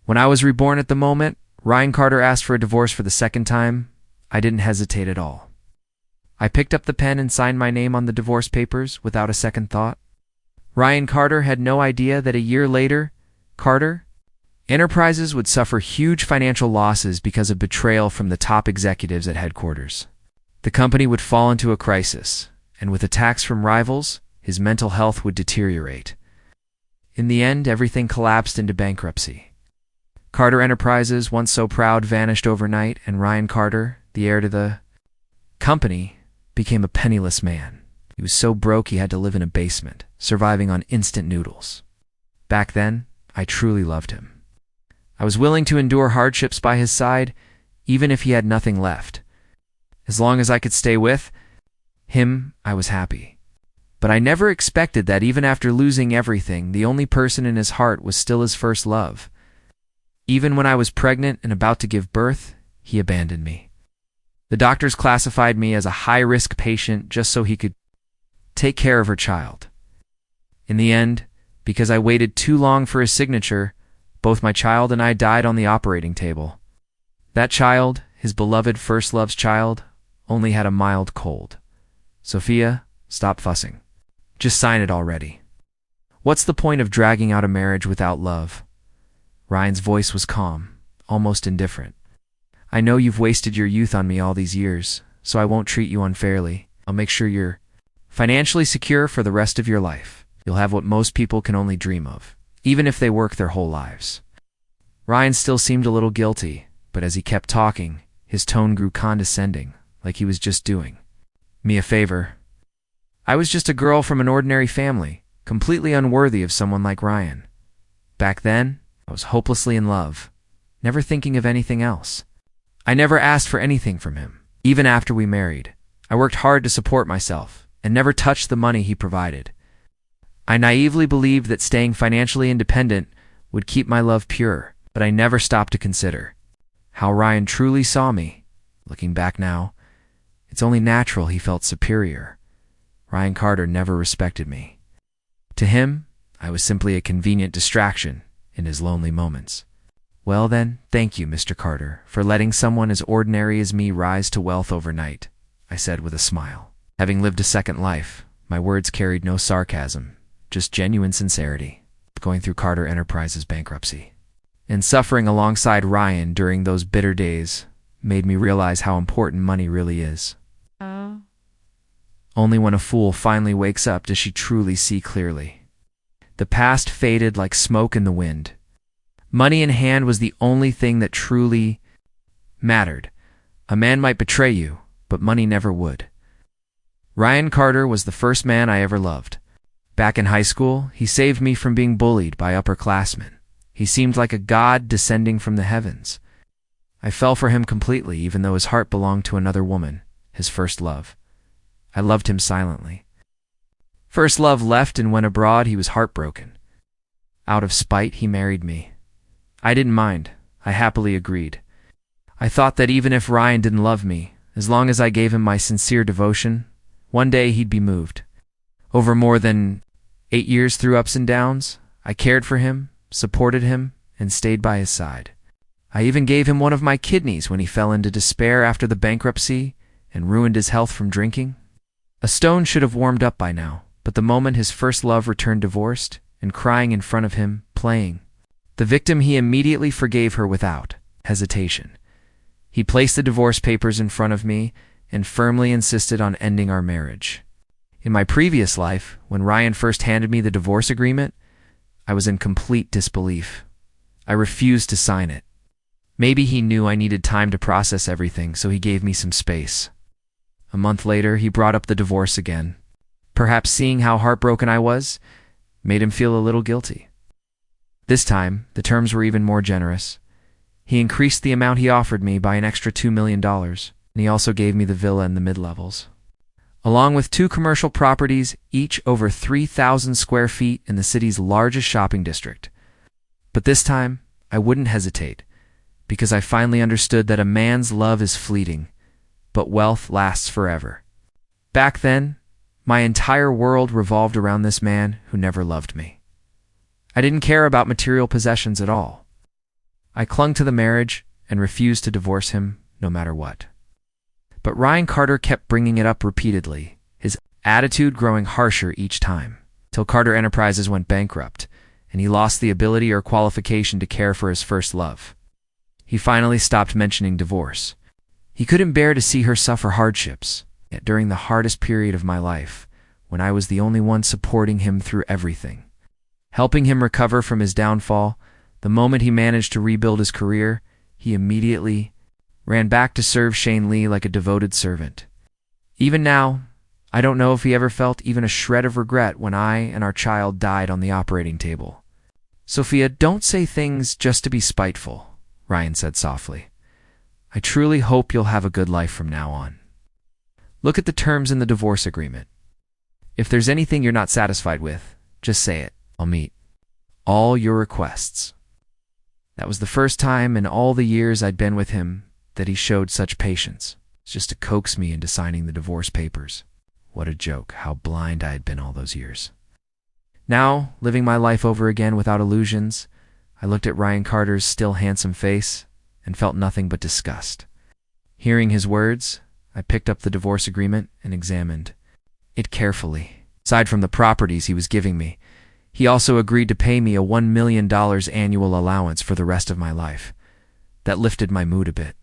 When I was reborn at the moment, Ryan Carter asked for a divorce for the second time. I didn't hesitate at all. I picked up the pen and signed my name on the divorce papers without a second thought. Ryan Carter had no idea that a year later, Carter Enterprises would suffer huge financial losses because of betrayal from the top executives at headquarters. The company would fall into a crisis, and with attacks from rivals, his mental health would deteriorate. In the end, everything collapsed into bankruptcy. Carter Enterprises, once so proud, vanished overnight, and Ryan Carter, the heir to the company, became a penniless man. He was so broke he had to live in a basement, surviving on instant noodles. Back then, I truly loved him. I was willing to endure hardships by his side, even if he had nothing left. As long as I could stay with him, I was happy. But I never expected that even after losing everything, the only person in his heart was still his first love. Even when I was pregnant and about to give birth, he abandoned me. The doctors classified me as a high-risk patient just so he could take care of her child. In the end, because I waited too long for his signature, both my child and I died on the operating table. That child, his beloved first love's child, only had a mild cold. Sophia, stop fussing. Just sign it already. What's the point of dragging out a marriage without love? Ryan's voice was calm, almost indifferent. I know you've wasted your youth on me all these years, so I won't treat you unfairly. I'll make sure you're financially secure for the rest of your life. You'll have what most people can only dream of, even if they work their whole lives. Ryan still seemed a little guilty, but as he kept talking, his tone grew condescending, like he was just doing me a favor. I was just a girl from an ordinary family, completely unworthy of someone like Ryan. Back then, I was hopelessly in love, never thinking of anything else. I never asked for anything from him, even after we married. I worked hard to support myself, and never touched the money he provided. I naively believed that staying financially independent would keep my love pure, but I never stopped to consider how Ryan truly saw me. Looking back now, it's only natural he felt superior. Ryan Carter never respected me. To him, I was simply a convenient distraction in his lonely moments. Well then, thank you, Mr. Carter, for letting someone as ordinary as me rise to wealth overnight, I said with a smile. Having lived a second life, my words carried no sarcasm, just genuine sincerity. Going through Carter Enterprises bankruptcy and suffering alongside Ryan during those bitter days made me realize how important money really is. Only when a fool finally wakes up does she truly see clearly. The past faded like smoke in the wind. Money in hand was the only thing that truly mattered. A man might betray you, but money never would. Ryan Carter was the first man I ever loved. Back in high school, he saved me from being bullied by upperclassmen. He seemed like a god descending from the heavens. I fell for him completely, even though his heart belonged to another woman, his first love. I loved him silently. First love left and went abroad, he was heartbroken. Out of spite, he married me. I didn't mind. I happily agreed. I thought that even if Ryan didn't love me, as long as I gave him my sincere devotion, one day he'd be moved. Over more than 8 years through ups and downs, I cared for him, supported him, and stayed by his side. I even gave him one of my kidneys when he fell into despair after the bankruptcy and ruined his health from drinking. A stone should have warmed up by now, but the moment his first love returned divorced and crying in front of him, playing the victim, he immediately forgave her without hesitation. He placed the divorce papers in front of me and firmly insisted on ending our marriage. In my previous life, when Ryan first handed me the divorce agreement, I was in complete disbelief. I refused to sign it. Maybe he knew I needed time to process everything, so he gave me some space. A month later, he brought up the divorce again. Perhaps seeing how heartbroken I was made him feel a little guilty. This time, the terms were even more generous. He increased the amount he offered me by an extra $2 million, and he also gave me the villa in the mid-levels, along with 2 commercial properties, each over 3,000 square feet in the city's largest shopping district. But this time, I wouldn't hesitate, because I finally understood that a man's love is fleeting, but wealth lasts forever. Back then, my entire world revolved around this man who never loved me. I didn't care about material possessions at all. I clung to the marriage and refused to divorce him no matter what. But Ryan Carter kept bringing it up repeatedly, his attitude growing harsher each time, till Carter Enterprises went bankrupt, and he lost the ability or qualification to care for his first love. He finally stopped mentioning divorce. He couldn't bear to see her suffer hardships, yet during the hardest period of my life, when I was the only one supporting him through everything, helping him recover from his downfall. The moment he managed to rebuild his career, he immediately ran back to serve Shane Lee like a devoted servant. Even now, I don't know if he ever felt even a shred of regret when I and our child died on the operating table. "Sophia, don't say things just to be spiteful," Ryan said softly. "I truly hope you'll have a good life from now on. Look at the terms in the divorce agreement. If there's anything you're not satisfied with, just say it. I'll meet all your requests." That was the first time in all the years I'd been with him that he showed such patience, just to coax me into signing the divorce papers. What a joke, how blind I had been all those years. Now, living my life over again without illusions, I looked at Ryan Carter's still handsome face and felt nothing but disgust. Hearing his words, I picked up the divorce agreement and examined it carefully. Aside from the properties he was giving me, he also agreed to pay me a $1 million annual allowance for the rest of my life. That lifted my mood a bit.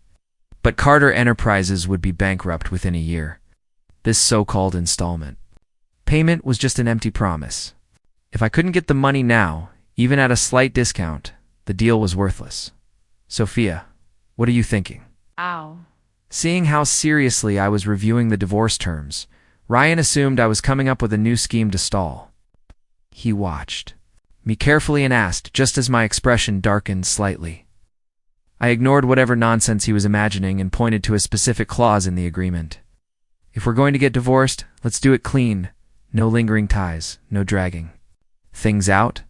But Carter Enterprises would be bankrupt within a year. This so-called installment payment was just an empty promise. If I couldn't get the money now, even at a slight discount, the deal was worthless. "Sophia, what are you thinking?" Ow. Seeing how seriously I was reviewing the divorce terms, Ryan assumed I was coming up with a new scheme to stall. He watched me carefully and asked, just as my expression darkened slightly. I ignored whatever nonsense he was imagining and pointed to a specific clause in the agreement. "If we're going to get divorced, let's do it clean. No lingering ties, no dragging things out.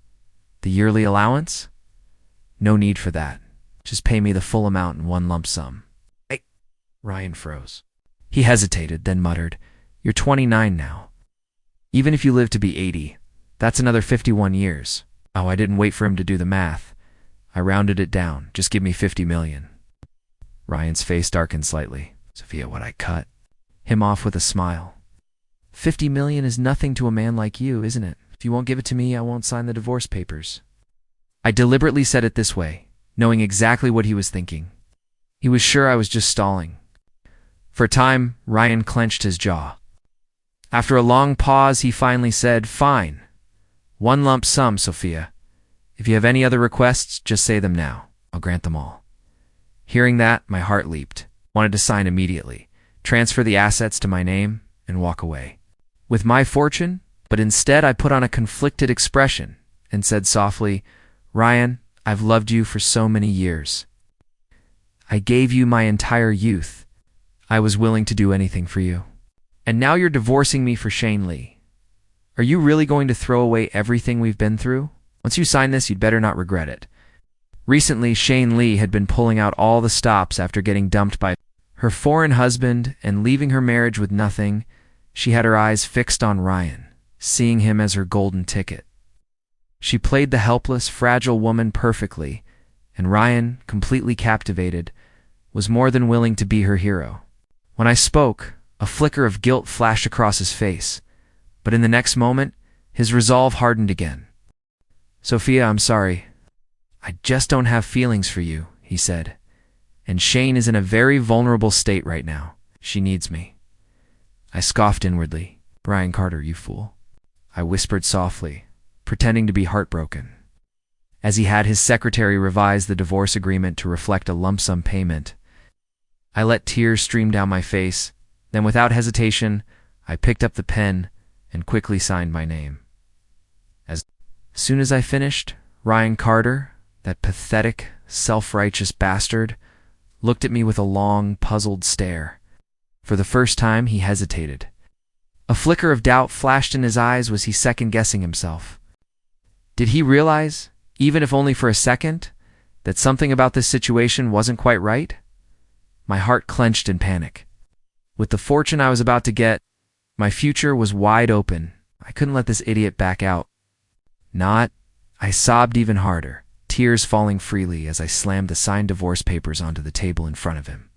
The yearly allowance? No need for that. Just pay me the full amount in one lump sum." Ryan froze. He hesitated, then muttered, "You're 29 now. Even if you live to be 80, that's another 51 years. Oh, I didn't wait for him to do the math. I rounded it down. Just give me 50 million. Ryan's face darkened slightly. "Sophia, what I cut him off with a smile. 50 million is nothing to a man like you, isn't it? If you won't give it to me, I won't sign the divorce papers." I deliberately said it this way, knowing exactly what he was thinking. He was sure I was just stalling. For a time, Ryan clenched his jaw. After a long pause, he finally said, "Fine. One lump sum, Sophia. If you have any other requests, just say them now. I'll grant them all." Hearing that, my heart leaped. Wanted to sign immediately, transfer the assets to my name, and walk away with my fortune, but instead I put on a conflicted expression and said softly, "Ryan, I've loved you for so many years. I gave you my entire youth. I was willing to do anything for you. And now you're divorcing me for Shane Lee. Are you really going to throw away everything we've been through? Once you sign this, you'd better not regret it." Recently, Shane Lee had been pulling out all the stops after getting dumped by her foreign husband and leaving her marriage with nothing. She had her eyes fixed on Ryan, seeing him as her golden ticket. She played the helpless, fragile woman perfectly, and Ryan, completely captivated, was more than willing to be her hero. When I spoke, a flicker of guilt flashed across his face, but in the next moment, his resolve hardened again. "Sophia, I'm sorry. I just don't have feelings for you," he said. "And Shane is in a very vulnerable state right now. She needs me." I scoffed inwardly. "Ryan Carter, you fool," I whispered softly, pretending to be heartbroken. As he had his secretary revise the divorce agreement to reflect a lump sum payment, I let tears stream down my face. Then without hesitation, I picked up the pen and quickly signed my name. As soon as I finished, Ryan Carter, that pathetic, self-righteous bastard, looked at me with a long, puzzled stare. For the first time, he hesitated. A flicker of doubt flashed in his eyes. Was he second-guessing himself? Did he realize, even if only for a second, that something about this situation wasn't quite right? My heart clenched in panic. With the fortune I was about to get, my future was wide open. I couldn't let this idiot back out. Not. I sobbed even harder, tears falling freely as I slammed the signed divorce papers onto the table in front of him.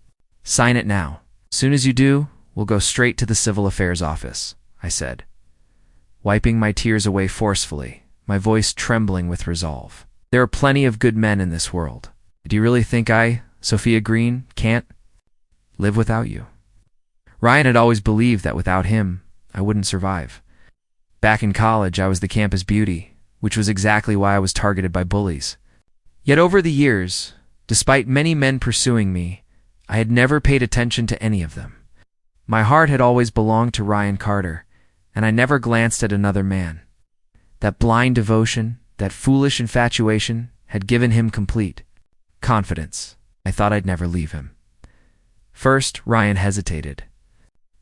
"Sign it now. Soon as you do, we'll go straight to the civil affairs office," I said, wiping my tears away forcefully, my voice trembling with resolve. "There are plenty of good men in this world. Do you really think I, Sophia Green, can't live without you?" Ryan had always believed that without him, I wouldn't survive. Back in college, I was the campus beauty, which was exactly why I was targeted by bullies. Yet over the years, despite many men pursuing me, I had never paid attention to any of them. My heart had always belonged to Ryan Carter, and I never glanced at another man. That blind devotion, that foolish infatuation, had given him complete confidence. I thought I'd never leave him. First, Ryan hesitated.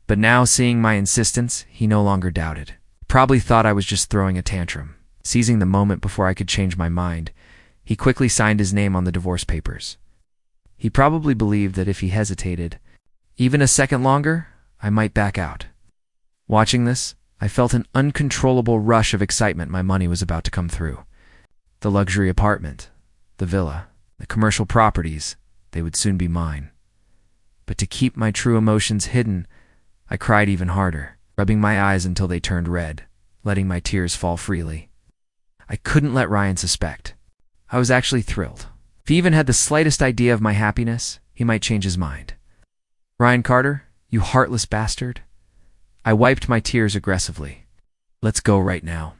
But now, seeing my insistence, he no longer doubted. Probably thought I was just throwing a tantrum. Seizing the moment before I could change my mind, he quickly signed his name on the divorce papers. He probably believed that if he hesitated even a second longer, I might back out. Watching this, I felt an uncontrollable rush of excitement. My money was about to come through. The luxury apartment, the villa, the commercial properties, they would soon be mine. But to keep my true emotions hidden, I cried even harder, rubbing my eyes until they turned red, letting my tears fall freely. I couldn't let Ryan suspect. I was actually thrilled. If he even had the slightest idea of my happiness, he might change his mind. "Ryan Carter, you heartless bastard." I wiped my tears aggressively. "Let's go right now."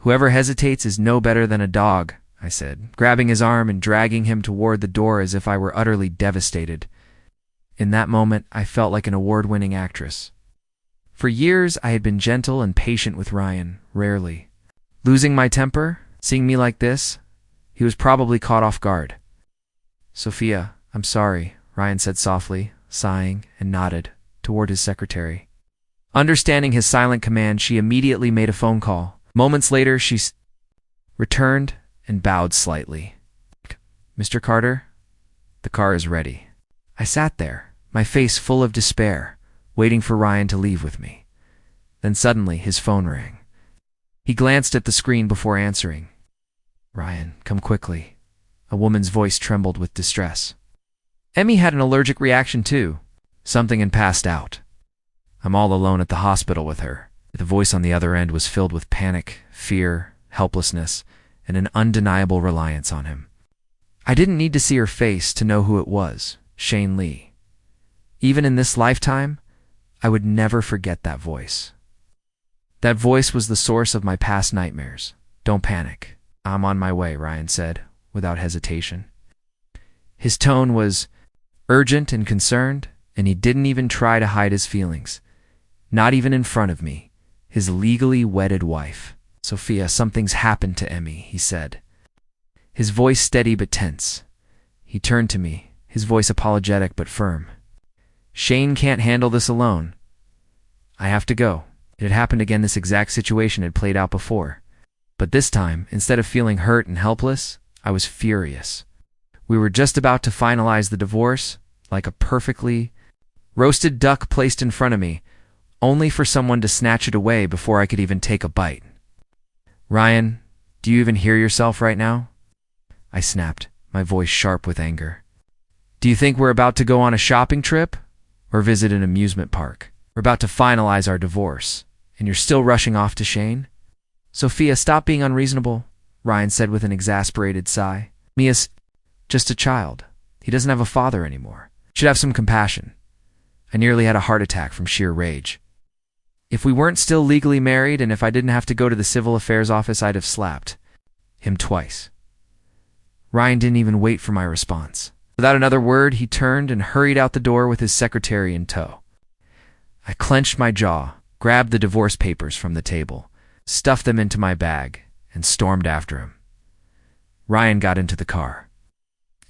"Whoever hesitates is no better than a dog," I said, grabbing his arm and dragging him toward the door as if I were utterly devastated. In that moment, I felt like an award-winning actress. For years, I had been gentle and patient with Ryan, rarely. Losing my temper, seeing me like this, he was probably caught off guard. "Sophia, I'm sorry," Ryan said softly, sighing, and nodded toward his secretary. Understanding his silent command, she immediately made a phone call. Moments later, she returned and bowed slightly. "Mr. Carter, the car is ready." I sat there, my face full of despair, waiting for Ryan to leave with me. Then suddenly, his phone rang. He glanced at the screen before answering. "Ryan, come quickly." A woman's voice trembled with distress. "Emmy had an allergic reaction too. Something and passed out. I'm all alone at the hospital with her." The voice on the other end was filled with panic, fear, helplessness, and an undeniable reliance on him. I didn't need to see her face to know who it was, Shane Lee. Even in this lifetime, I would never forget that voice. That voice was the source of my past nightmares. "Don't panic. I'm on my way," Ryan said, without hesitation. His tone was urgent and concerned, and he didn't even try to hide his feelings. Not even in front of me, his legally wedded wife. "Sophia, something's happened to Emmy," he said. His voice steady but tense. He turned to me, his voice apologetic but firm. "Shane can't handle this alone. I have to go." It had happened again. This exact situation had played out before. But this time, instead of feeling hurt and helpless, I was furious. We were just about to finalize the divorce, like a perfectly roasted duck placed in front of me, only for someone to snatch it away before I could even take a bite. "Ryan, do you even hear yourself right now?" I snapped, my voice sharp with anger. "Do you think we're about to go on a shopping trip or visit an amusement park? We're about to finalize our divorce, and you're still rushing off to Shane?" "Sophia, stop being unreasonable," Ryan said with an exasperated sigh. "Mia's just a child. He doesn't have a father anymore. Should have some compassion." I nearly had a heart attack from sheer rage. If we weren't still legally married and if I didn't have to go to the civil affairs office, I'd have slapped him twice. Ryan didn't even wait for my response. Without another word, he turned and hurried out the door with his secretary in tow. I clenched my jaw, grabbed the divorce papers from the table, stuffed them into my bag, and stormed after him. Ryan got into the car.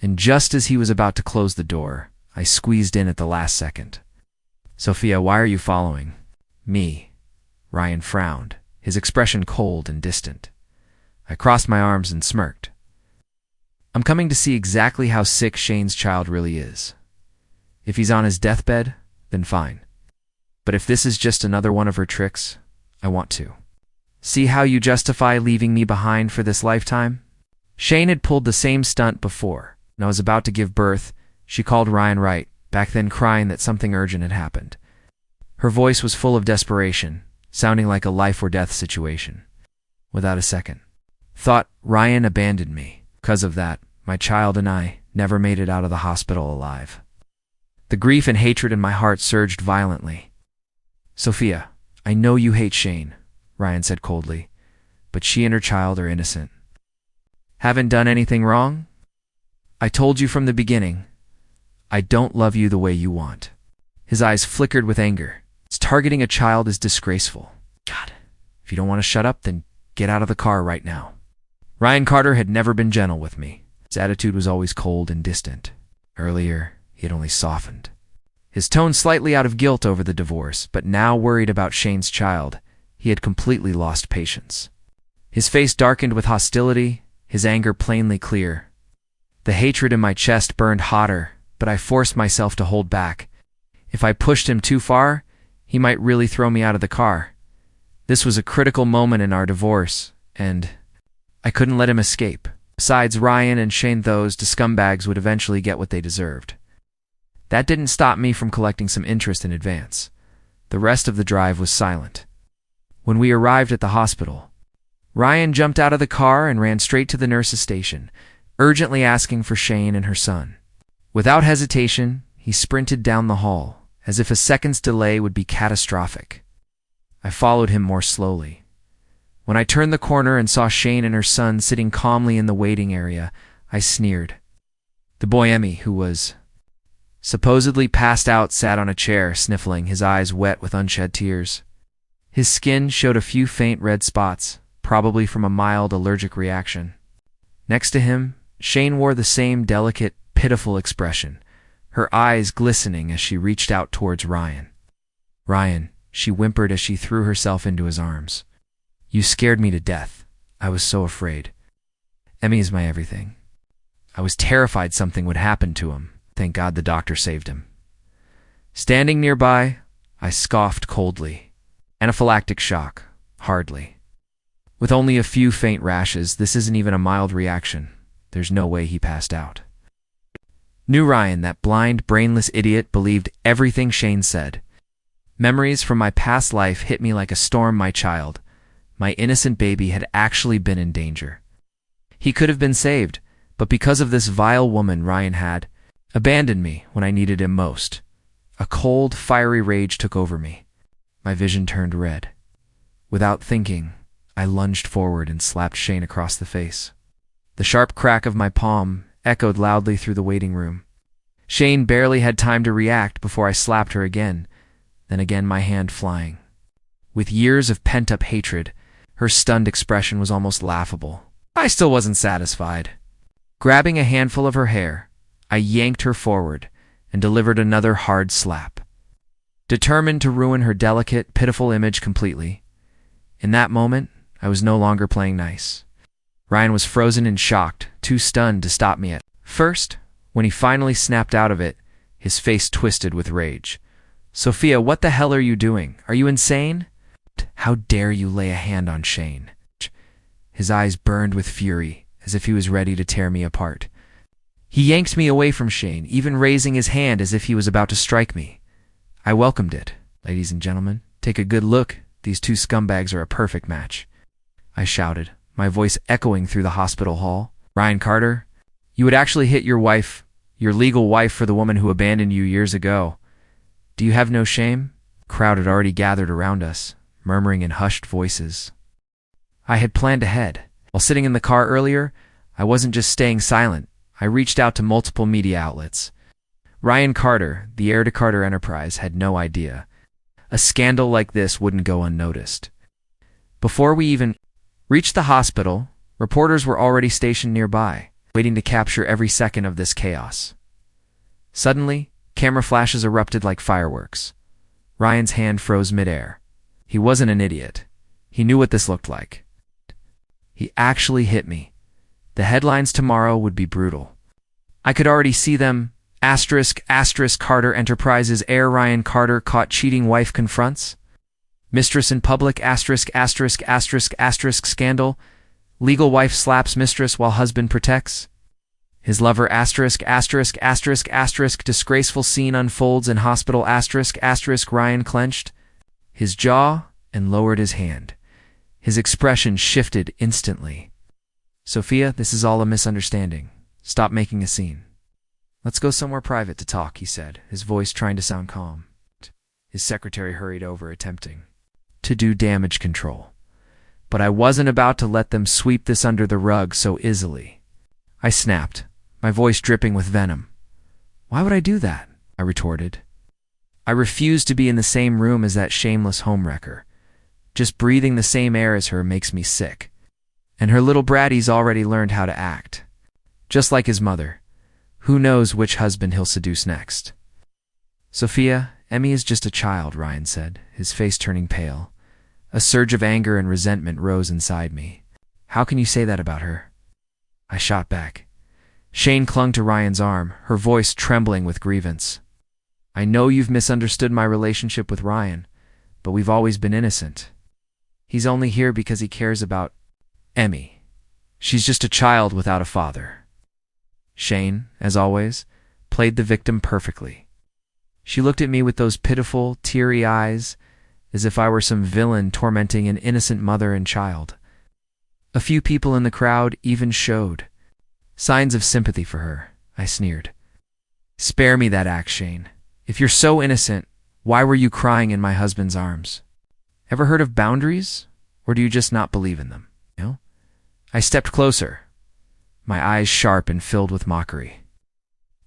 And just as he was about to close the door, I squeezed in at the last second. "Sophia, why are you following me?" Ryan frowned, his expression cold and distant. I crossed my arms and smirked. "I'm coming to see exactly how sick Shane's child really is. If he's on his deathbed, then fine. But if this is just another one of her tricks, I want to see how you justify leaving me behind for this lifetime." Shane had pulled the same stunt before, and I was about to give birth. She called Ryan right, back then crying that something urgent had happened. Her voice was full of desperation, sounding like a life-or-death situation. Without a second thought, Ryan abandoned me. Because of that, my child and I never made it out of the hospital alive. The grief and hatred in my heart surged violently. Sophia, I know you hate Shane, Ryan said coldly, but she and her child are innocent. Haven't done anything wrong? I told you from the beginning, I don't love you the way you want. His eyes flickered with anger. Targeting a child is disgraceful. God, if you don't want to shut up, then get out of the car right now. Ryan Carter had never been gentle with me. His attitude was always cold and distant. Earlier, he had only softened. His tone slightly out of guilt over the divorce, but now worried about Shane's child, he had completely lost patience. His face darkened with hostility, his anger plainly clear. The hatred in my chest burned hotter, but I forced myself to hold back. If I pushed him too far, he might really throw me out of the car. This was a critical moment in our divorce, and I couldn't let him escape. Besides Ryan and Shane, those two scumbags would eventually get what they deserved. That didn't stop me from collecting some interest in advance. The rest of the drive was silent. When we arrived at the hospital, Ryan jumped out of the car and ran straight to the nurse's station, urgently asking for Shane and her son. Without hesitation, he sprinted down the hall, as if a second's delay would be catastrophic. I followed him more slowly. When I turned the corner and saw Shane and her son sitting calmly in the waiting area, I sneered. The boy Emmy, who was supposedly passed out, sat on a chair, sniffling, his eyes wet with unshed tears. His skin showed a few faint red spots, probably from a mild allergic reaction. Next to him, Shane wore the same delicate, pitiful expression, her eyes glistening as she reached out towards Ryan. Ryan, she whimpered as she threw herself into his arms. You scared me to death. I was so afraid. Emmy is my everything. I was terrified something would happen to him. Thank God the doctor saved him. Standing nearby, I scoffed coldly. Anaphylactic shock. Hardly. With only a few faint rashes, this isn't even a mild reaction. There's no way he passed out. New Ryan, that blind, brainless idiot, believed everything Shane said. Memories from my past life hit me like a storm. My child, my innocent baby, had actually been in danger. He could have been saved, but because of this vile woman, Ryan had abandoned me when I needed him most. A cold, fiery rage took over me. My vision turned red. Without thinking, I lunged forward and slapped Shane across the face. The sharp crack of my palm echoed loudly through the waiting room. Shane barely had time to react before I slapped her again, then again my hand flying. With years of pent-up hatred, her stunned expression was almost laughable. I still wasn't satisfied. Grabbing a handful of her hair, I yanked her forward and delivered another hard slap. Determined to ruin her delicate, pitiful image completely. In that moment, I was no longer playing nice. Ryan was frozen and shocked, too stunned to stop me at first. When he finally snapped out of it, his face twisted with rage. Sophia, what the hell are you doing? Are you insane? How dare you lay a hand on Shane? His eyes burned with fury, as if he was ready to tear me apart. He yanked me away from Shane, even raising his hand as if he was about to strike me. I welcomed it. Ladies and gentlemen, take a good look. These two scumbags are a perfect match. I shouted, my voice echoing through the hospital hall. Ryan Carter, you would actually hit your wife, your legal wife, for the woman who abandoned you years ago. Do you have no shame? The crowd had already gathered around us, murmuring in hushed voices. I had planned ahead. While sitting in the car earlier, I wasn't just staying silent. I reached out to multiple media outlets. Ryan Carter, the heir to Carter Enterprise, had no idea. A scandal like this wouldn't go unnoticed. Before we even reached the hospital, reporters were already stationed nearby, waiting to capture every second of this chaos. Suddenly, camera flashes erupted like fireworks. Ryan's hand froze midair. He wasn't an idiot. He knew what this looked like. He actually hit me. The headlines tomorrow would be brutal. I could already see them. Asterisk, Carter Enterprises heir Ryan Carter caught cheating wife confronts. Mistress in public, asterisk, scandal. Legal wife slaps mistress while husband protects. His lover ********, disgraceful scene unfolds in hospital ******. Ryan clenched his jaw and lowered his hand. His expression shifted instantly. Sophia, this is all a misunderstanding. Stop making a scene. Let's go somewhere private to talk, he said, his voice trying to sound calm. His secretary hurried over, attempting to do damage control. But I wasn't about to let them sweep this under the rug so easily. I snapped, my voice dripping with venom. Why would I do that? I retorted. I refuse to be in the same room as that shameless homewrecker. Just breathing the same air as her makes me sick. And her little brattie's already learned how to act. Just like his mother. Who knows which husband he'll seduce next? Sophia, Emmy is just a child, Ryan said, his face turning pale. A surge of anger and resentment rose inside me. How can you say that about her? I shot back. Shane clung to Ryan's arm, her voice trembling with grievance. I know you've misunderstood my relationship with Ryan, but we've always been innocent. He's only here because he cares about Emmy. She's just a child without a father. Shane, as always, played the victim perfectly. She looked at me with those pitiful, teary eyes, as if I were some villain tormenting an innocent mother and child. A few people in the crowd even showed signs of sympathy for her. I sneered. Spare me that act, Shane. If you're so innocent, why were you crying in my husband's arms? Ever heard of boundaries? Or do you just not believe in them? No? I stepped closer, my eyes sharp and filled with mockery.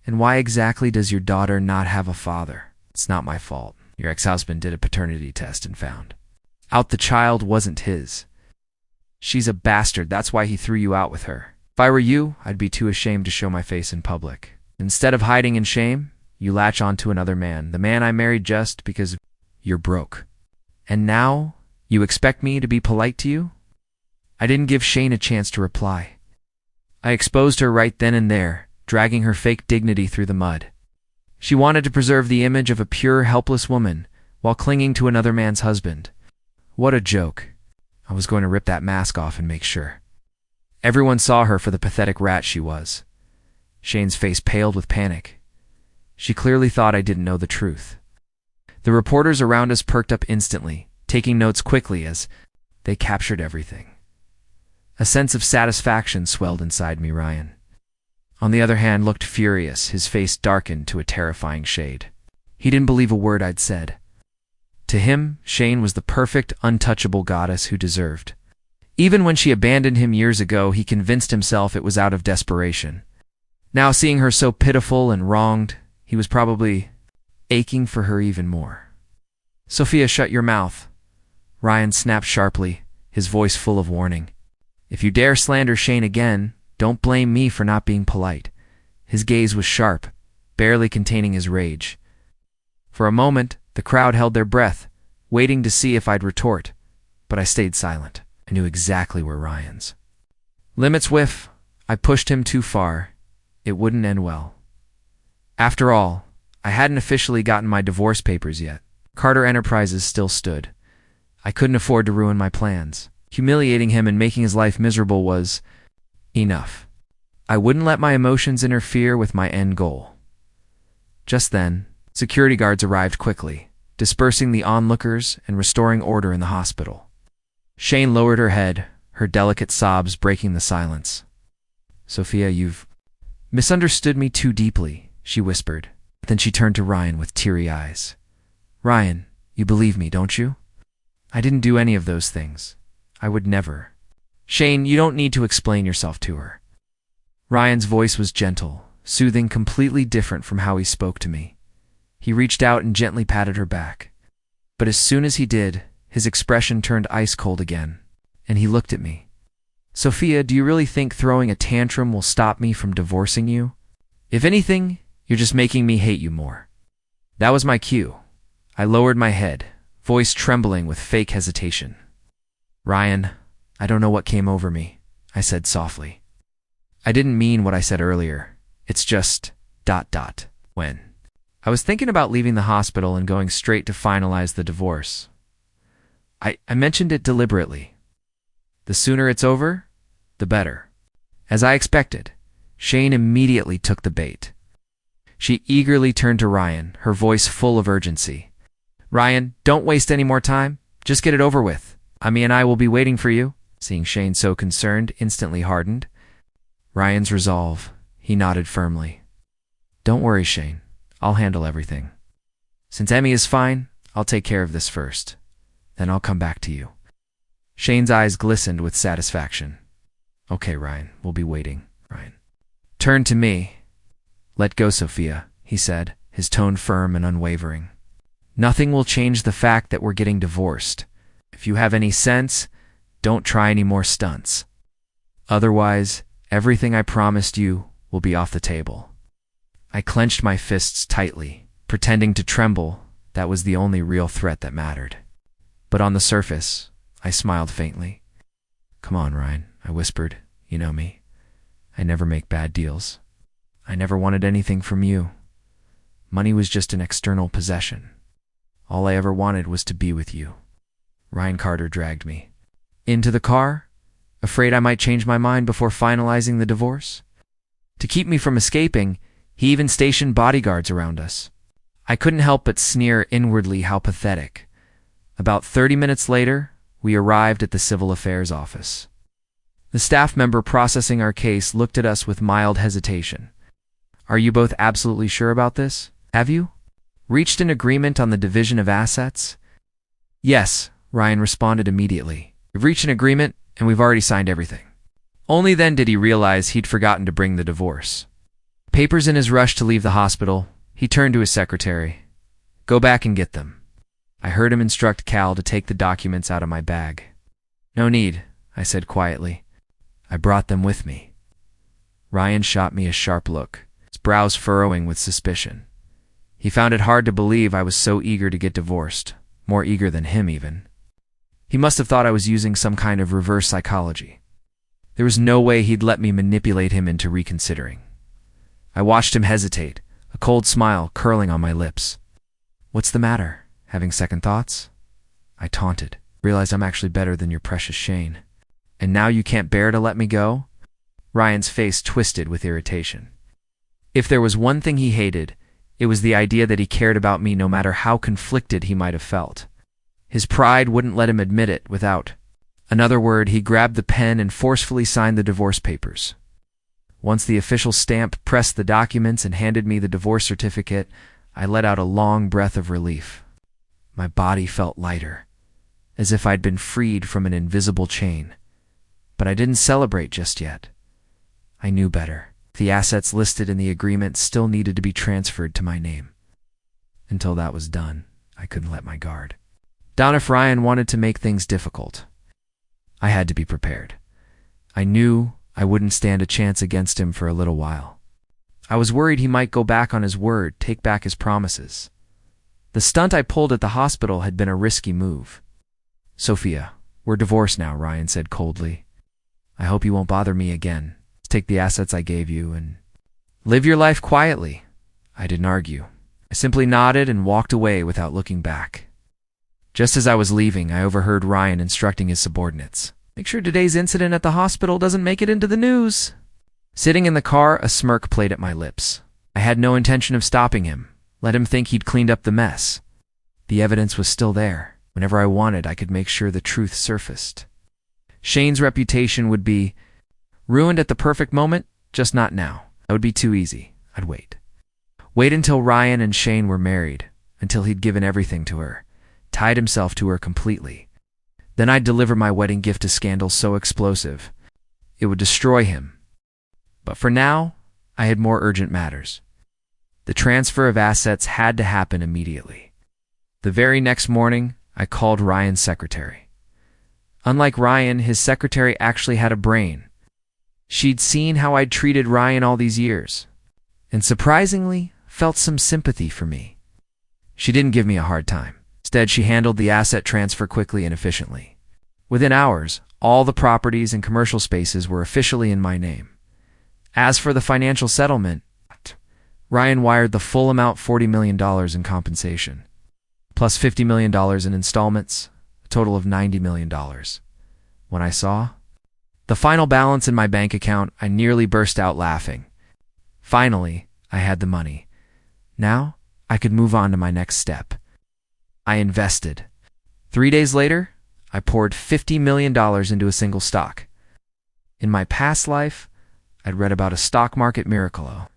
And why exactly does your daughter not have a father? It's not my fault. Your ex-husband did a paternity test and found out the child wasn't his. She's a bastard, that's why he threw you out with her. If I were you, I'd be too ashamed to show my face in public. Instead of hiding in shame, you latch on to another man, the man I married just because you're broke. And now, you expect me to be polite to you? I didn't give Shane a chance to reply. I exposed her right then and there, dragging her fake dignity through the mud. She wanted to preserve the image of a pure, helpless woman while clinging to another man's husband. What a joke. I was going to rip that mask off and make sure. Everyone saw her for the pathetic rat she was. Shane's face paled with panic. She clearly thought I didn't know the truth. The reporters around us perked up instantly, taking notes quickly as they captured everything. A sense of satisfaction swelled inside me. Ryan, on the other hand, looked furious, his face darkened to a terrifying shade. He didn't believe a word I'd said. To him, Shane was the perfect, untouchable goddess who deserved. Even when she abandoned him years ago, he convinced himself it was out of desperation. Now, seeing her so pitiful and wronged, he was probably aching for her even more. Sophia, shut your mouth. Ryan snapped sharply, his voice full of warning. If you dare slander Shane again, don't blame me for not being polite. His gaze was sharp, barely containing his rage. For a moment, the crowd held their breath, waiting to see if I'd retort, but I stayed silent. I knew exactly where Ryan's limits whiff. I pushed him too far. It wouldn't end well. After all, I hadn't officially gotten my divorce papers yet. Carter Enterprises still stood. I couldn't afford to ruin my plans. Humiliating him and making his life miserable was enough. I wouldn't let my emotions interfere with my end goal. Just then, security guards arrived quickly, dispersing the onlookers and restoring order in the hospital. Shane lowered her head, her delicate sobs breaking the silence. Sophia, you've misunderstood me too deeply, she whispered. Then she turned to Ryan with teary eyes. Ryan, you believe me, don't you? I didn't do any of those things. I would never. Shane, you don't need to explain yourself to her. Ryan's voice was gentle, soothing, completely different from how he spoke to me. He reached out and gently patted her back. But as soon as he did, his expression turned ice cold again, and he looked at me. Sophia, do you really think throwing a tantrum will stop me from divorcing you? If anything, you're just making me hate you more. That was my cue. I lowered my head, voice trembling with fake hesitation. Ryan, I don't know what came over me, I said softly. I didn't mean what I said earlier. It's just ... When I was thinking about leaving the hospital and going straight to finalize the divorce, I mentioned it deliberately. The sooner it's over, the better. As I expected, Shane immediately took the bait. She eagerly turned to Ryan, her voice full of urgency. "Ryan, don't waste any more time. Just get it over with. Ami and I will be waiting for you." Seeing Shane so concerned, instantly hardened. Ryan's resolve. He nodded firmly. "Don't worry, Shane. I'll handle everything. Since Emmy is fine, I'll take care of this first. Then I'll come back to you." Shane's eyes glistened with satisfaction. "Okay, Ryan, we'll be waiting." Ryan turned to me. "Let go, Sophia," he said, his tone firm and unwavering. "Nothing will change the fact that we're getting divorced. If you have any sense, don't try any more stunts. Otherwise, everything I promised you will be off the table." I clenched my fists tightly, pretending to tremble. That was the only real threat that mattered. But on the surface, I smiled faintly. "Come on, Ryan," I whispered. "You know me. I never make bad deals. I never wanted anything from you. Money was just an external possession. All I ever wanted was to be with you." Ryan Carter dragged me into the car, afraid I might change my mind before finalizing the divorce. To keep me from escaping, he even stationed bodyguards around us. I couldn't help but sneer inwardly how pathetic. About 30 minutes later, we arrived at the Civil Affairs office. The staff member processing our case looked at us with mild hesitation. "Are you both absolutely sure about this? Have you reached an agreement on the division of assets?" "Yes," Ryan responded immediately. "We've reached an agreement, and we've already signed everything." Only then did he realize he'd forgotten to bring the divorce papers. In his rush to leave the hospital, he turned to his secretary. "Go back and get them." I heard him instruct Cal to take the documents out of my bag. "No need," I said quietly. "I brought them with me." Ryan shot me a sharp look, his brows furrowing with suspicion. He found it hard to believe I was so eager to get divorced, more eager than him even. He must have thought I was using some kind of reverse psychology. There was no way he'd let me manipulate him into reconsidering. I watched him hesitate, a cold smile curling on my lips. "What's the matter? Having second thoughts?" I taunted. "Realize I'm actually better than your precious Shane. And now you can't bear to let me go?" Ryan's face twisted with irritation. If there was one thing he hated, it was the idea that he cared about me no matter how conflicted he might have felt. His pride wouldn't let him admit it without another word. He grabbed the pen and forcefully signed the divorce papers. Once the official stamp pressed the documents and handed me the divorce certificate, I let out a long breath of relief. My body felt lighter, as if I'd been freed from an invisible chain. But I didn't celebrate just yet. I knew better. The assets listed in the agreement still needed to be transferred to my name. Until that was done, I couldn't let my guard down if Ryan wanted to make things difficult. I had to be prepared. I knew I wouldn't stand a chance against him for a little while. I was worried he might go back on his word, take back his promises. The stunt I pulled at the hospital had been a risky move. "Sophia, we're divorced now," Ryan said coldly. "I hope you won't bother me again. Take the assets I gave you and live your life quietly." I didn't argue. I simply nodded and walked away without looking back. Just as I was leaving, I overheard Ryan instructing his subordinates. "Make sure today's incident at the hospital doesn't make it into the news." Sitting in the car, a smirk played at my lips. I had no intention of stopping him. Let him think he'd cleaned up the mess. The evidence was still there. Whenever I wanted, I could make sure the truth surfaced. Shane's reputation would be ruined at the perfect moment, just not now. That would be too easy. I'd wait. Wait until Ryan and Shane were married, until he'd given everything to her, tied himself to her completely. Then I'd deliver my wedding gift to scandal so explosive, it would destroy him. But for now, I had more urgent matters. The transfer of assets had to happen immediately. The very next morning, I called Ryan's secretary. Unlike Ryan, his secretary actually had a brain. She'd seen how I'd treated Ryan all these years, and surprisingly, felt some sympathy for me. She didn't give me a hard time. Instead, she handled the asset transfer quickly and efficiently. Within hours, all the properties and commercial spaces were officially in my name. As for the financial settlement, Ryan wired the full amount, $40 million in compensation, plus $50 million in installments, a total of $90 million. When I saw, The final balance in my bank account, I nearly burst out laughing. Finally, I had the money. Now, I could move on to my next step. I invested. 3 days later, I poured $50 million into a single stock. In my past life, I'd read about a stock market miracle, a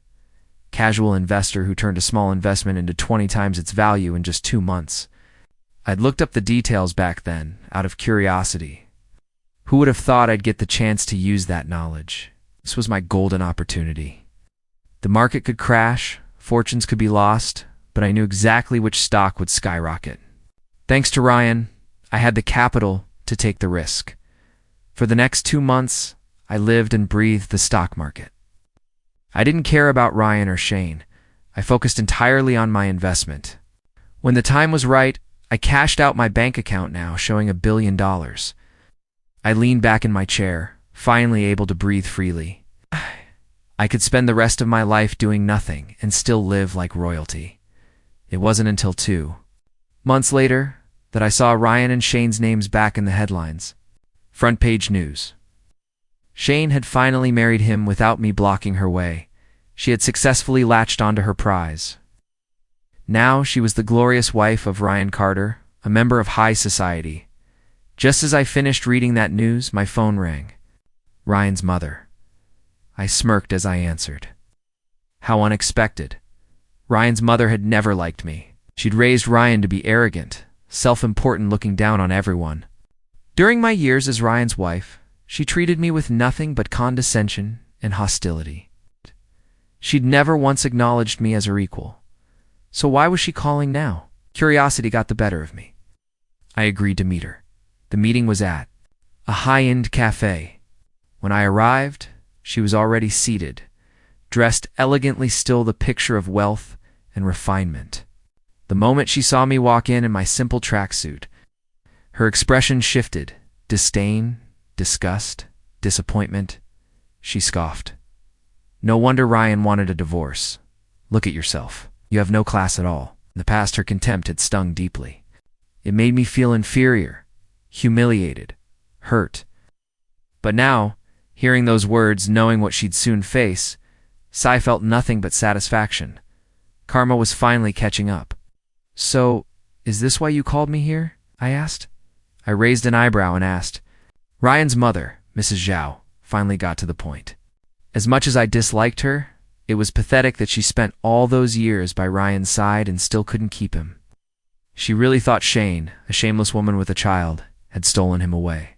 casual investor who turned a small investment into 20 times its value in just 2 months. I'd looked up the details back then, out of curiosity. Who would have thought I'd get the chance to use that knowledge? This was my golden opportunity. The market could crash, fortunes could be lost, but I knew exactly which stock would skyrocket. Thanks to Ryan, I had the capital to take the risk. For the next 2 months, I lived and breathed the stock market. I didn't care about Ryan or Shane. I focused entirely on my investment. When the time was right, I cashed out my bank account now, showing $1 billion. I leaned back in my chair, finally able to breathe freely. I could spend the rest of my life doing nothing and still live like royalty. It wasn't until 2 months later that I saw Ryan and Shane's names back in the headlines. Front page news. Shane had finally married him without me blocking her way. She had successfully latched onto her prize. Now she was the glorious wife of Ryan Carter, a member of high society. Just as I finished reading that news, my phone rang. Ryan's mother. I smirked as I answered. How unexpected. Ryan's mother had never liked me. She'd raised Ryan to be arrogant, self-important, looking down on everyone. During my years as Ryan's wife, she treated me with nothing but condescension and hostility. She'd never once acknowledged me as her equal. So why was she calling now? Curiosity got the better of me. I agreed to meet her. The meeting was at a high-end cafe. When I arrived, she was already seated, dressed elegantly, still the picture of wealth and refinement. The moment she saw me walk in my simple tracksuit, her expression shifted. Disdain, disgust, disappointment. She scoffed. No wonder Ryan wanted a divorce. Look at yourself. You have no class at all. In the past, her contempt had stung deeply. It made me feel inferior, humiliated, hurt. But now, hearing those words, knowing what she'd soon face, Sai felt nothing but satisfaction. Karma was finally catching up. So, is this why you called me here? I asked. I raised an eyebrow and asked. Ryan's mother, Mrs. Zhao, finally got to the point. As much as I disliked her, it was pathetic that she spent all those years by Ryan's side and still couldn't keep him. She really thought Shane, a shameless woman with a child, had stolen him away.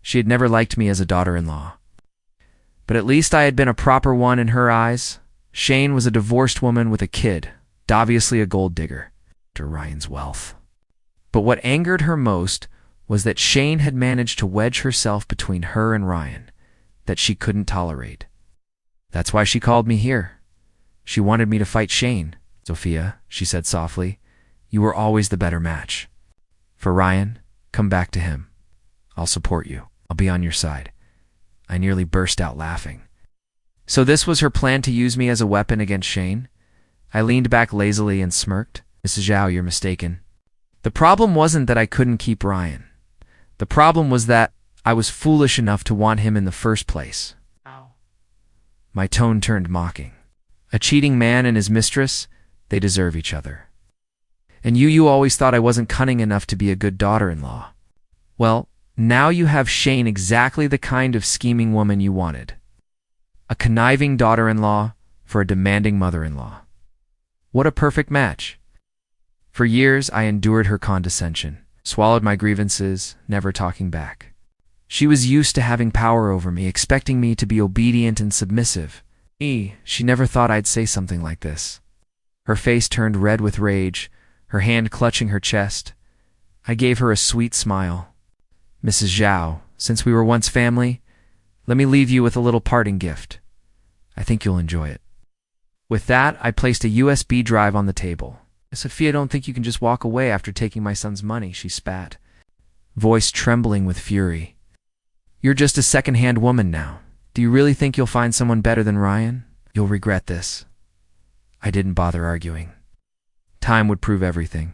She had never liked me as a daughter-in-law. But at least I had been a proper one in her eyes. Shane was a divorced woman with a kid, obviously a gold digger, to Ryan's wealth. But what angered her most was that Shane had managed to wedge herself between her and Ryan, that she couldn't tolerate. That's why she called me here. She wanted me to fight Shane. Sophia, she said softly, you were always the better match. For Ryan, come back to him. I'll support you. I'll be on your side. I nearly burst out laughing. So this was her plan, to use me as a weapon against Shane? I leaned back lazily and smirked. Mrs. Zhao, you're mistaken. The problem wasn't that I couldn't keep Ryan. The problem was that I was foolish enough to want him in the first place. Ow. My tone turned mocking. A cheating man and his mistress, they deserve each other. And you always thought I wasn't cunning enough to be a good daughter-in-law. Well, now you have Shane, exactly the kind of scheming woman you wanted. A conniving daughter-in-law for a demanding mother-in-law. What a perfect match. For years, I endured her condescension, swallowed my grievances, never talking back. She was used to having power over me, expecting me to be obedient and submissive. She never thought I'd say something like this. Her face turned red with rage, her hand clutching her chest. I gave her a sweet smile. Mrs. Zhao, since we were once family, let me leave you with a little parting gift. I think you'll enjoy it. With that, I placed a USB drive on the table. Sophia, don't think you can just walk away after taking my son's money, she spat, voice trembling with fury. You're just a second-hand woman now. Do you really think you'll find someone better than Ryan? You'll regret this. I didn't bother arguing. Time would prove everything.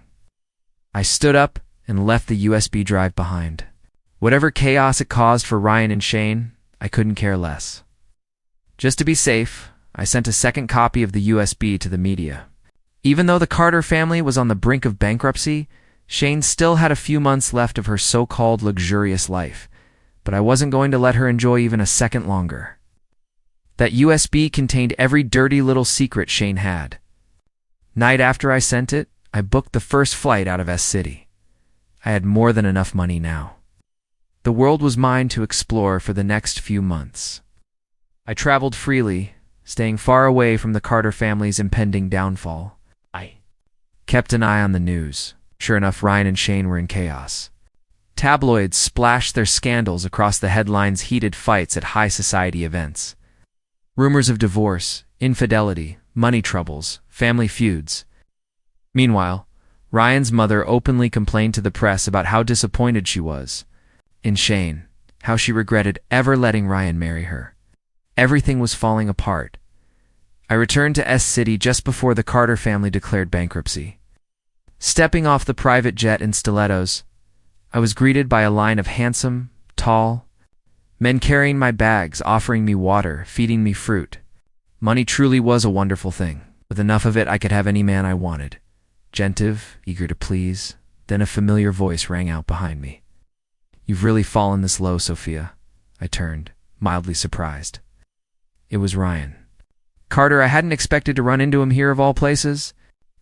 I stood up and left the USB drive behind. Whatever chaos it caused for Ryan and Shane, I couldn't care less. Just to be safe, I sent a second copy of the USB to the media. Even though the Carter family was on the brink of bankruptcy, Shane still had a few months left of her so-called luxurious life, but I wasn't going to let her enjoy even a second longer. That USB contained every dirty little secret Shane had. Night after I sent it, I booked the first flight out of S-City. I had more than enough money now. The world was mine to explore for the next few months. I traveled freely, staying far away from the Carter family's impending downfall. I kept an eye on the news. Sure enough, Ryan and Shane were in chaos. Tabloids splashed their scandals across the headlines, heated fights at high society events. Rumors of divorce, infidelity, money troubles, family feuds. Meanwhile, Ryan's mother openly complained to the press about how disappointed she was in Shane, how she regretted ever letting Ryan marry her. Everything was falling apart. I returned to S-City just before the Carter family declared bankruptcy. Stepping off the private jet in stilettos, I was greeted by a line of handsome, tall men carrying my bags, offering me water, feeding me fruit. Money truly was a wonderful thing. With enough of it, I could have any man I wanted. Gentle, eager to please. Then a familiar voice rang out behind me. "You've really fallen this low, Sophia." I turned, mildly surprised. It was Ryan. Carter, I hadn't expected to run into him here of all places.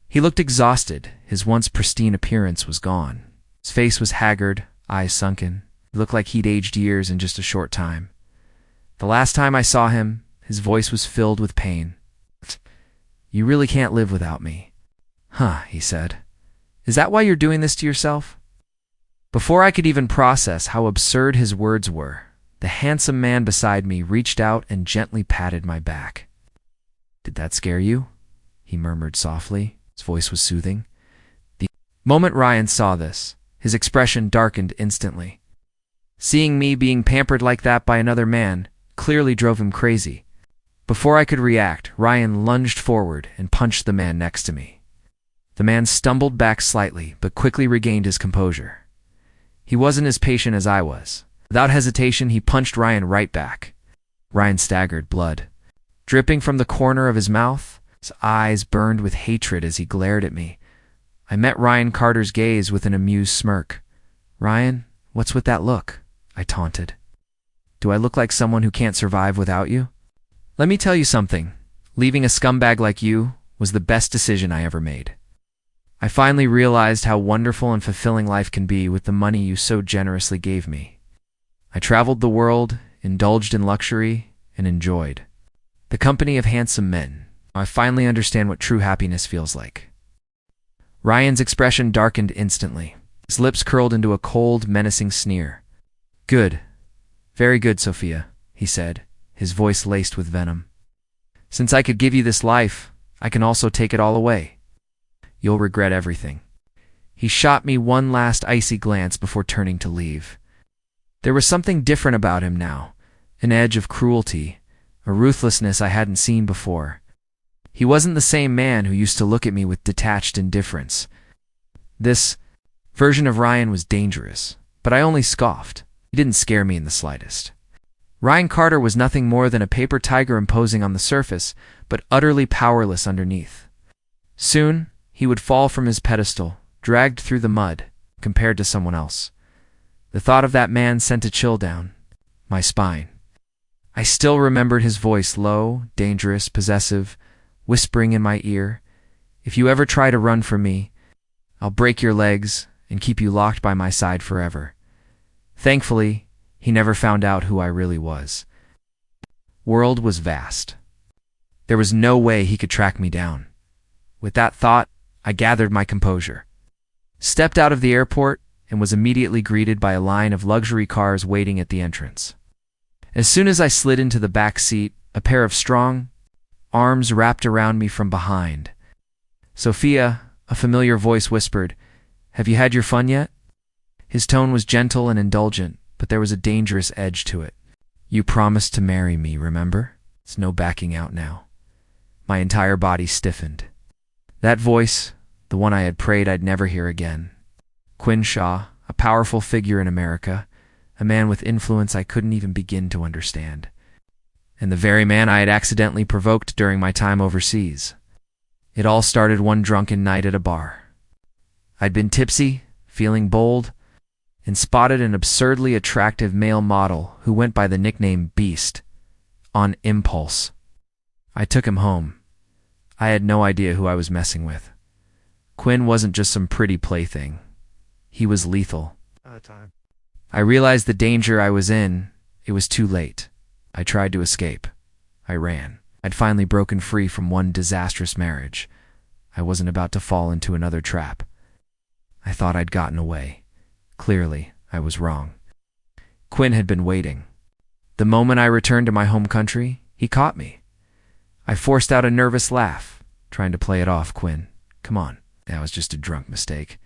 He looked exhausted. His once pristine appearance was gone. His face was haggard, eyes sunken. He looked like he'd aged years in just a short time. The last time I saw him, his voice was filled with pain. "You really can't live without me." "Huh," he said. "Is that why you're doing this to yourself?" Before I could even process how absurd his words were, the handsome man beside me reached out and gently patted my back. "Did that scare you?" he murmured softly. His voice was soothing. The moment Ryan saw this, his expression darkened instantly. Seeing me being pampered like that by another man clearly drove him crazy. Before I could react, Ryan lunged forward and punched the man next to me. The man stumbled back slightly, but quickly regained his composure. He wasn't as patient as I was. Without hesitation, he punched Ryan right back. Ryan staggered, blood dripping from the corner of his mouth. His eyes burned with hatred as he glared at me. I met Ryan Carter's gaze with an amused smirk. "Ryan, what's with that look?" I taunted. "Do I look like someone who can't survive without you? Let me tell you something. Leaving a scumbag like you was the best decision I ever made. I finally realized how wonderful and fulfilling life can be with the money you so generously gave me. I traveled the world, indulged in luxury, and enjoyed the company of handsome men. I finally understand what true happiness feels like." Ryan's expression darkened instantly. His lips curled into a cold, menacing sneer. "Good. Very good, Sophia," he said, his voice laced with venom. "Since I could give you this life, I can also take it all away. You'll regret everything." He shot me one last icy glance before turning to leave. There was something different about him now, an edge of cruelty, a ruthlessness I hadn't seen before. He wasn't the same man who used to look at me with detached indifference. This version of Ryan was dangerous, but I only scoffed. He didn't scare me in the slightest. Ryan Carter was nothing more than a paper tiger imposing on the surface, but utterly powerless underneath. Soon, he would fall from his pedestal, dragged through the mud, compared to someone else. The thought of that man sent a chill down my spine. I still remembered his voice, low, dangerous, possessive, whispering in my ear, "If you ever try to run from me, I'll break your legs and keep you locked by my side forever." Thankfully, he never found out who I really was. World was vast. There was no way he could track me down. With that thought, I gathered my composure, stepped out of the airport, and was immediately greeted by a line of luxury cars waiting at the entrance. As soon as I slid into the back seat, a pair of strong arms wrapped around me from behind. "Sophia," a familiar voice whispered, "have you had your fun yet?" His tone was gentle and indulgent, but there was a dangerous edge to it. "You promised to marry me, remember? It's no backing out now." My entire body stiffened. That voice, the one I had prayed I'd never hear again. Quinn Shaw, a powerful figure in America, a man with influence I couldn't even begin to understand, and the very man I had accidentally provoked during my time overseas. It all started one drunken night at a bar. I'd been tipsy, feeling bold, and spotted an absurdly attractive male model who went by the nickname Beast on impulse. I took him home. I had no idea who I was messing with. Quinn wasn't just some pretty plaything. He was lethal. I realized the danger I was in. It was too late. I tried to escape. I ran. I'd finally broken free from one disastrous marriage. I wasn't about to fall into another trap. I thought I'd gotten away. Clearly, I was wrong. Quinn had been waiting. The moment I returned to my home country, he caught me. I forced out a nervous laugh, trying to play it off. Quinn, come on. That was just a drunk mistake.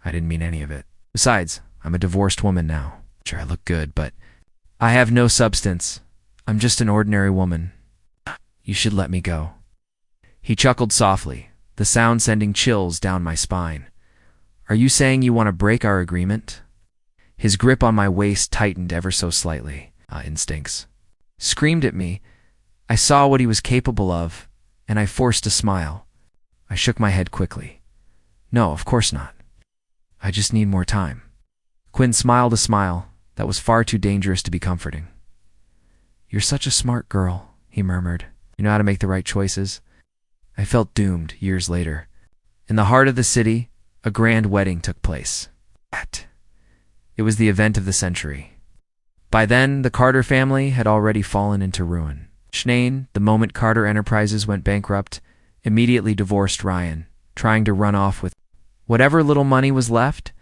I didn't mean any of it. Besides, I'm a divorced woman now. Sure, I look good, but I have no substance. I'm just an ordinary woman. You should let me go. He chuckled softly, the sound sending chills down my spine. Are you saying you want to break our agreement? His grip on my waist tightened ever so slightly. Instincts screamed at me. I saw what he was capable of, and I forced a smile. I shook my head quickly. No, of course not. I just need more time. Quinn smiled a smile that was far too dangerous to be comforting. You're such a smart girl, he murmured. You know how to make the right choices. I felt doomed years later. In the heart of the city, a grand wedding took place. It was the event of the century. By then, the Carter family had already fallen into ruin. Sinead, the moment Carter Enterprises went bankrupt, immediately divorced Ryan, trying to run off with whatever little money was left.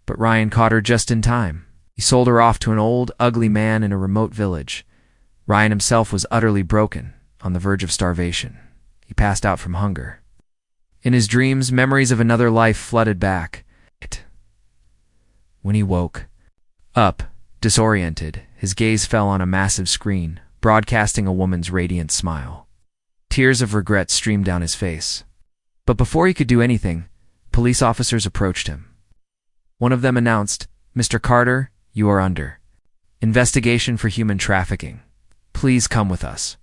But Ryan caught her just in time. He sold her off to an old, ugly man in a remote village. Ryan himself was utterly broken, on the verge of starvation. He passed out from hunger. In his dreams, memories of another life flooded back. When he woke up, disoriented, his gaze fell on a massive screen, broadcasting a woman's radiant smile. Tears of regret streamed down his face. But before he could do anything, police officers approached him. One of them announced, Mr. Carter, you are under investigation for human trafficking. Please come with us.